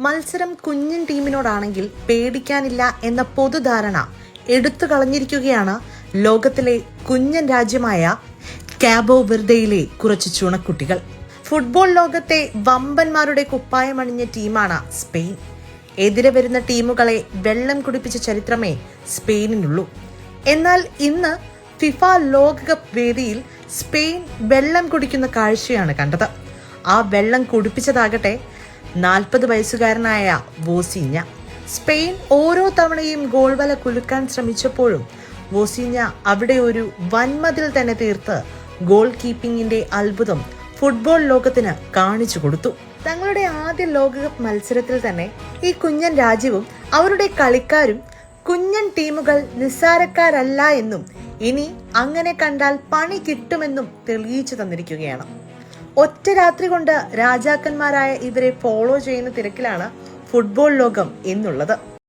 മത്സരം കുഞ്ഞൻ ടീമിനോടാണെങ്കിൽ പേടിക്കാനില്ല എന്ന പൊതുധാരണ എടുത്തു കളഞ്ഞിരിക്കുകയാണ് ലോകത്തിലെ കുഞ്ഞൻ രാജ്യമായ കാബോ വെർദയിലെ കുറച്ച് ചുണക്കുട്ടികൾ. ഫുട്ബോൾ ലോകത്തെ വമ്പന്മാരുടെ കുപ്പായമണിഞ്ഞ ടീമാണ് സ്പെയിൻ. എതിരെ വരുന്ന ടീമുകളെ വെള്ളം കുടിപ്പിച്ച ചരിത്രമേ സ്പെയിനിനുള്ളൂ. എന്നാൽ ഇന്ന് ഫിഫ ലോകകപ്പ് വേദിയിൽ സ്പെയിൻ വെള്ളം കുടിക്കുന്ന കാഴ്ചയാണ് കണ്ടത്. ആ വെള്ളം കുടിപ്പിച്ചതാകട്ടെ 40 വയസ്സുകാരനായ വോസീഞ്ഞ. സ്പെയിൻ ഓരോ തവണയും ഗോൾ വല കുലുക്കാൻ ശ്രമിച്ചപ്പോഴും വോസീഞ്ഞ അവിടെ ഒരു വൻമതിൽ തന്നെ തീർത്ത് ഗോൾ കീപ്പിംഗിന്റെ അത്ഭുതം ഫുട്ബോൾ ലോകത്തിന് കാണിച്ചു കൊടുത്തു. തങ്ങളുടെ ആദ്യ ലോകകപ്പ് മത്സരത്തിൽ തന്നെ ഈ കുഞ്ഞൻ രാജ്യവും അവരുടെ കളിക്കാരും കുഞ്ഞൻ ടീമുകൾ നിസ്സാരക്കാരല്ല എന്നും ഇനി അങ്ങനെ കണ്ടാൽ പണി കിട്ടുമെന്നും തെളിയിച്ചു തന്നിരിക്കുകയാണ്. ഒറ്റ രാത്രി കൊണ്ട് രാജാക്കന്മാരായ ഇവരെ ഫോളോ ചെയ്യുന്ന തിരക്കിലാണ് ഫുട്ബോൾ ലോകം എന്നുള്ളത്.